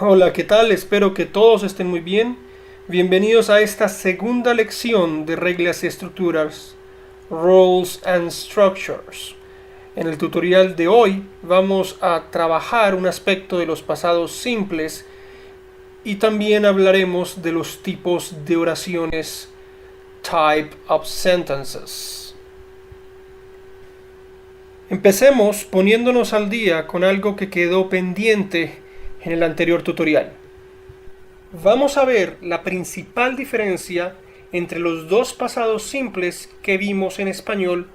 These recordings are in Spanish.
Hola, ¿qué tal? Espero que todos estén muy bien. Bienvenidos a esta segunda lección de reglas y estructuras, Rules and Structures. En el tutorial de hoy vamos a trabajar un aspecto de los pasados simples y también hablaremos de los tipos de oraciones Type of Sentences. Empecemos poniéndonos al día con algo que quedó pendiente en el anterior tutorial. Vamos a ver la principal diferencia entre los dos pasados simples que vimos en español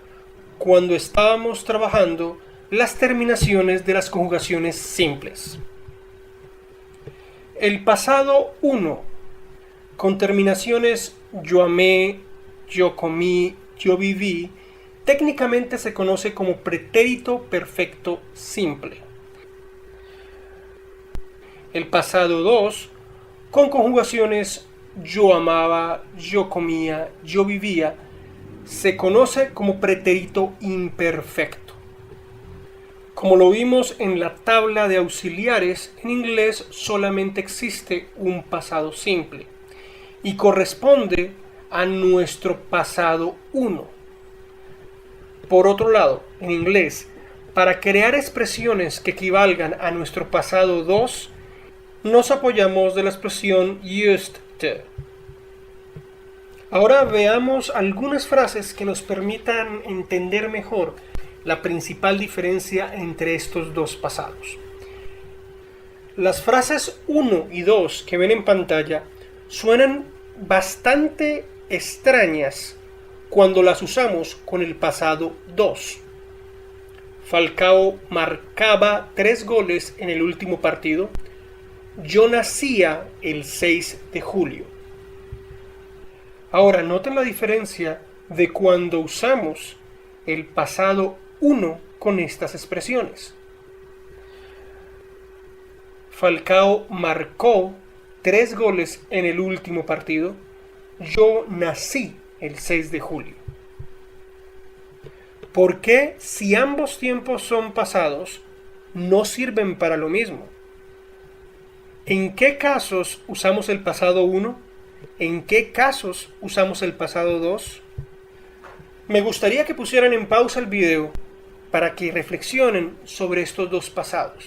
cuando estábamos trabajando las terminaciones de las conjugaciones simples. El pasado 1 con terminaciones yo amé, yo comí, yo viví, técnicamente se conoce como pretérito perfecto simple. El pasado 2 con conjugaciones yo amaba, yo comía, yo vivía, se conoce como pretérito imperfecto. Como lo vimos en la tabla de auxiliares, en inglés solamente existe un pasado simple y corresponde a nuestro pasado 1. Por otro lado, en inglés, para crear expresiones que equivalgan a nuestro pasado 2, nos apoyamos de la expresión used to. Ahora veamos algunas frases que nos permitan entender mejor la principal diferencia entre estos dos pasados. Las frases 1 y 2 que ven en pantalla suenan bastante extrañas cuando las usamos con el pasado 2. Falcao marcaba 3 goles en el último partido. Yo nacía el 6 de julio. Ahora noten la diferencia de cuando usamos el pasado 1 con estas expresiones. Falcao marcó 3 goles en el último partido. Yo nací el 6 de julio. ¿Por qué, si ambos tiempos son pasados, no sirven para lo mismo? ¿En qué casos usamos el pasado 1? ¿En qué casos usamos el pasado 2? Me gustaría que pusieran en pausa el video para que reflexionen sobre estos dos pasados.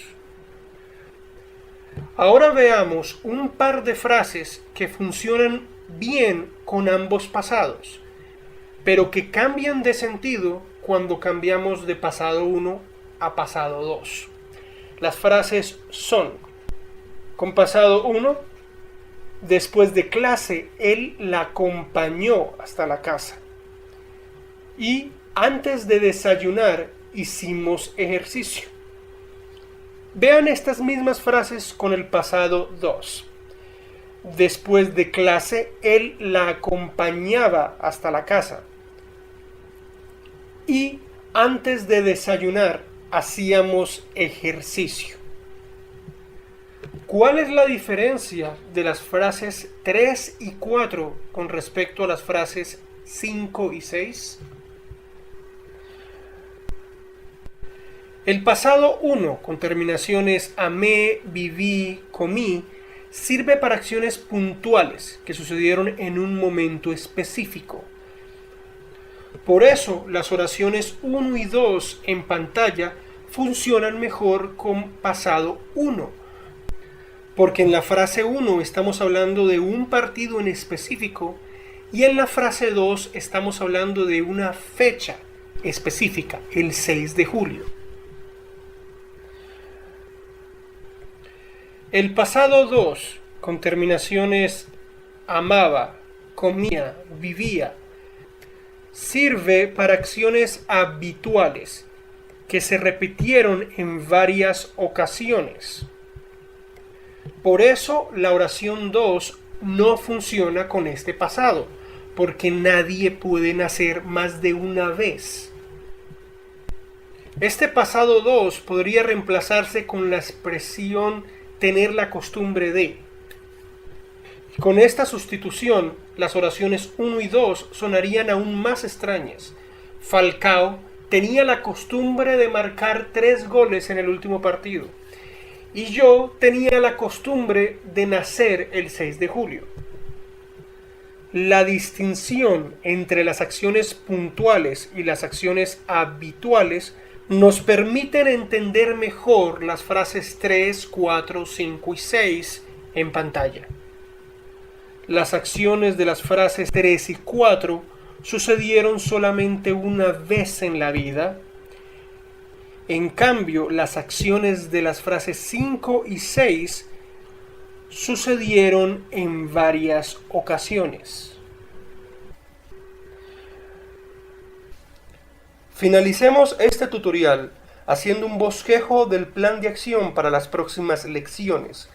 Ahora veamos un par de frases que funcionan bien con ambos pasados, pero que cambian de sentido cuando cambiamos de pasado 1 a pasado 2. Las frases son: con pasado 1, después de clase, él la acompañó hasta la casa. Y antes de desayunar, hicimos ejercicio. Vean estas mismas frases con el pasado 2. Después de clase, él la acompañaba hasta la casa. Y antes de desayunar, hacíamos ejercicio. ¿Cuál es la diferencia de las frases 3 y 4 con respecto a las frases 5 y 6? El pasado 1 con terminaciones amé, viví, comí sirve para acciones puntuales que sucedieron en un momento específico. Por eso las oraciones 1 y 2 en pantalla funcionan mejor con pasado 1. Porque en la frase 1 estamos hablando de un partido en específico y en la frase 2 estamos hablando de una fecha específica, el 6 de julio. El pasado 2 con terminaciones amaba, comía, vivía, sirve para acciones habituales que se repitieron en varias ocasiones. Por eso la oración 2 no funciona con este pasado, porque nadie puede nacer más de una vez. Este pasado 2 podría reemplazarse con la expresión tener la costumbre de. Con esta sustitución, las oraciones 1 y 2 sonarían aún más extrañas. Falcao tenía la costumbre de marcar 3 goles en el último partido. y yo tenía la costumbre de nacer el 6 de julio. La distinción entre las acciones puntuales y las acciones habituales nos permiten entender mejor las frases 3, 4, 5 y 6 en pantalla. Las acciones de las frases 3 y 4 sucedieron solamente una vez en la vida. En cambio, las acciones de las frases 5 y 6 sucedieron en varias ocasiones. Finalicemos este tutorial haciendo un bosquejo del plan de acción para las próximas lecciones,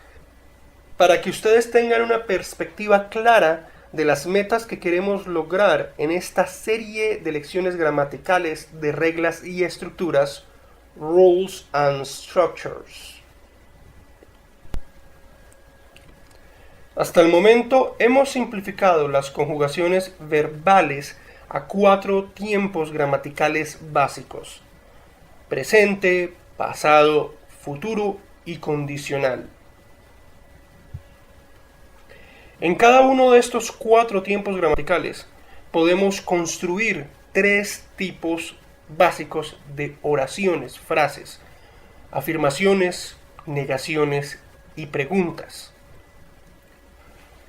para que ustedes tengan una perspectiva clara de las metas que queremos lograr en esta serie de lecciones gramaticales de reglas y estructuras, Rules and Structures. Hasta el momento hemos simplificado las conjugaciones verbales a 4 tiempos gramaticales básicos: presente, pasado, futuro y condicional. En cada uno de estos 4 tiempos gramaticales podemos construir 3 tipos básicos de oraciones, frases: afirmaciones, negaciones y preguntas.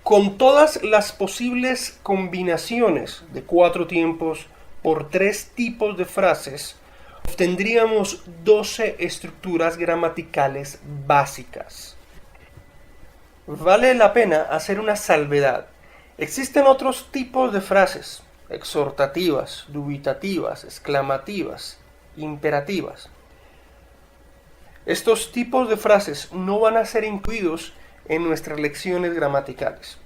Con todas las posibles combinaciones de 4 tiempos por 3 tipos de frases, obtendríamos 12 estructuras gramaticales básicas. Vale la pena hacer una salvedad. Existen otros tipos de frases: exhortativas, dubitativas, exclamativas, imperativas. Estos tipos de frases no van a ser incluidos en nuestras lecciones gramaticales.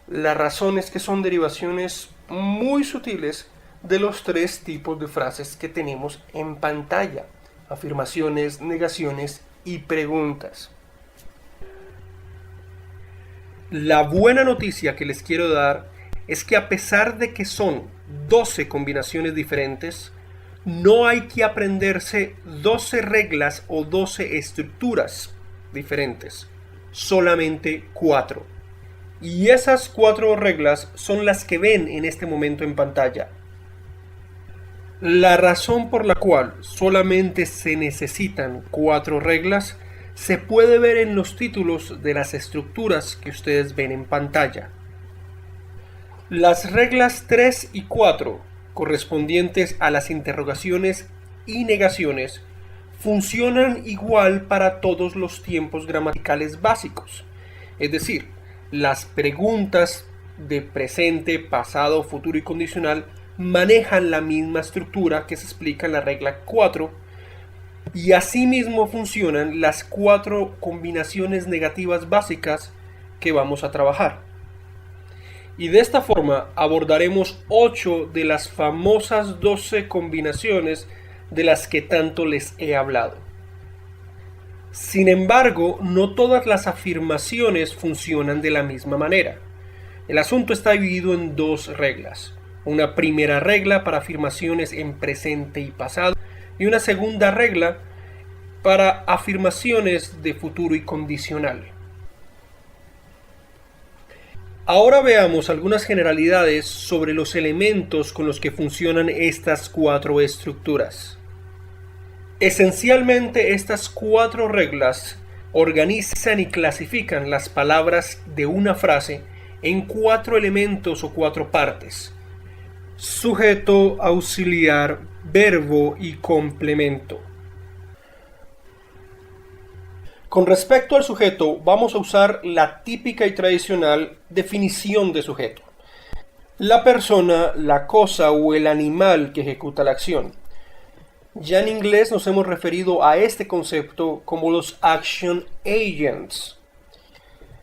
La razón es que son derivaciones muy sutiles de los 3 tipos de frases que tenemos en pantalla: afirmaciones, negaciones y preguntas. La buena noticia que les quiero dar es que a pesar de que son 12 combinaciones diferentes, no hay que aprenderse 12 reglas o 12 estructuras diferentes, solamente 4. Y esas 4 reglas son las que ven en este momento en pantalla. La razón por la cual solamente se necesitan 4 reglas se puede ver en los títulos de las estructuras que ustedes ven en pantalla. Las reglas 3 y 4, correspondientes a las interrogaciones y negaciones, funcionan igual para todos los tiempos gramaticales básicos. Es decir, las preguntas de presente, pasado, futuro y condicional manejan la misma estructura que se explica en la regla 4, y asimismo funcionan las 4 combinaciones negativas básicas que vamos a trabajar. Y de esta forma abordaremos 8 de las famosas 12 combinaciones de las que tanto les he hablado. Sin embargo, no todas las afirmaciones funcionan de la misma manera. El asunto está dividido en 2 reglas: una primera regla para afirmaciones en presente y pasado, y una segunda regla para afirmaciones de futuro y condicional. Ahora veamos algunas generalidades sobre los elementos con los que funcionan estas 4 estructuras. Esencialmente, estas 4 reglas organizan y clasifican las palabras de una frase en 4 elementos o 4 partes: sujeto, auxiliar, verbo y complemento. Con respecto al sujeto, vamos a usar la típica y tradicional definición de sujeto: la persona, la cosa o el animal que ejecuta la acción. Ya en inglés nos hemos referido a este concepto como los action agents.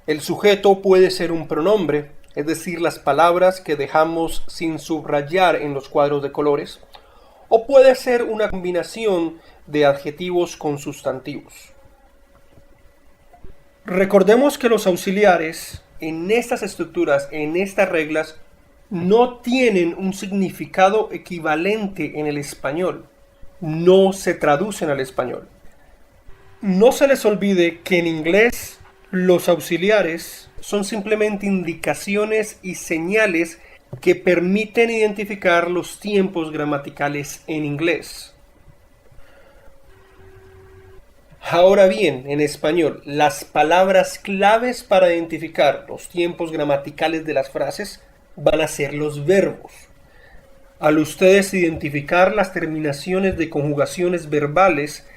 El sujeto puede ser un pronombre, es decir, las palabras que dejamos sin subrayar en los cuadros de colores, o puede ser una combinación de adjetivos con sustantivos. Recordemos que los auxiliares en estas estructuras, en estas reglas, no tienen un significado equivalente en el español. No se traducen al español. No se les olvide que en inglés los auxiliares son simplemente indicaciones y señales que permiten identificar los tiempos gramaticales en inglés. Ahora bien, en español, las palabras claves para identificar los tiempos gramaticales de las frases van a ser los verbos. Al ustedes identificar las terminaciones de conjugaciones verbales,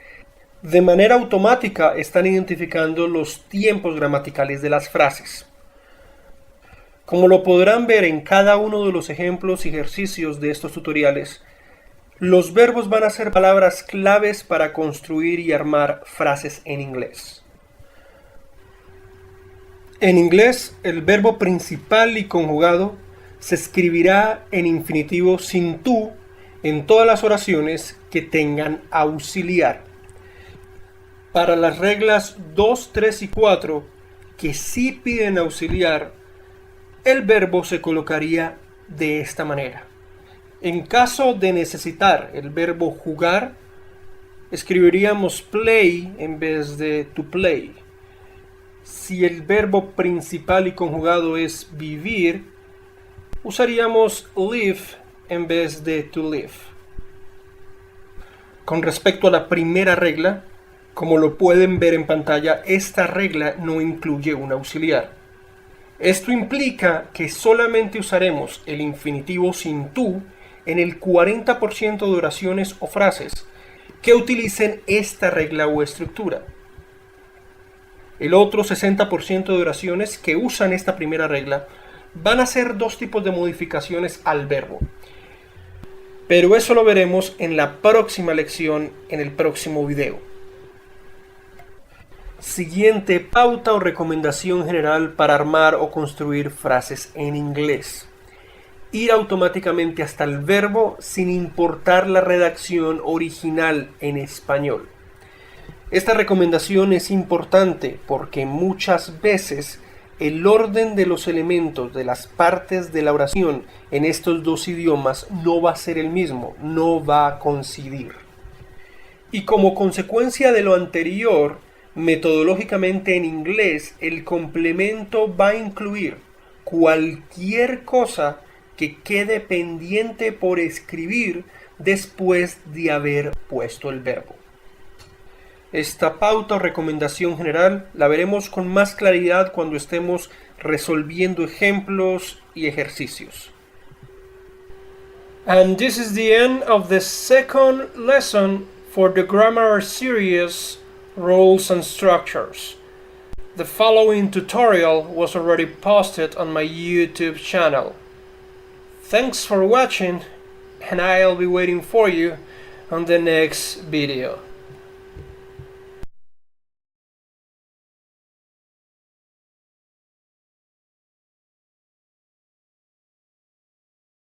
de manera automática están identificando los tiempos gramaticales de las frases. Como lo podrán ver en cada uno de los ejemplos y ejercicios de estos tutoriales, los verbos van a ser palabras claves para construir y armar frases en inglés. En inglés, el verbo principal y conjugado se escribirá en infinitivo sin tú en todas las oraciones que tengan auxiliar. Para las reglas 2, 3 y 4, que sí piden auxiliar, el verbo se colocaría de esta manera. En caso de necesitar el verbo jugar, escribiríamos play en vez de to play. Si el verbo principal y conjugado es vivir, usaríamos live en vez de to live. Con respecto a la primera regla, como lo pueden ver en pantalla, esta regla no incluye un auxiliar. Esto implica que solamente usaremos el infinitivo sin tú en el 40% de oraciones o frases que utilicen esta regla o estructura. El otro 60% de oraciones que usan esta primera regla van a ser dos tipos de modificaciones al verbo. Pero eso lo veremos en la próxima lección, en el próximo video. Siguiente pauta o recomendación general para armar o construir frases en inglés. Ir automáticamente hasta el verbo sin importar la redacción original en español. Esta recomendación es importante porque muchas veces el orden de los elementos de las partes de la oración en estos dos idiomas no va a ser el mismo, no va a coincidir. Y como consecuencia de lo anterior, metodológicamente en inglés el complemento va a incluir cualquier cosa que quede pendiente por escribir después de haber puesto el verbo. Esta pauta o recomendación general la veremos con más claridad cuando estemos resolviendo ejemplos y ejercicios. And this is the end of the second lesson for the grammar series Rules and Structures. The following tutorial was already posted on my YouTube channel. Thanks for watching, and I'll be waiting for you on the next video.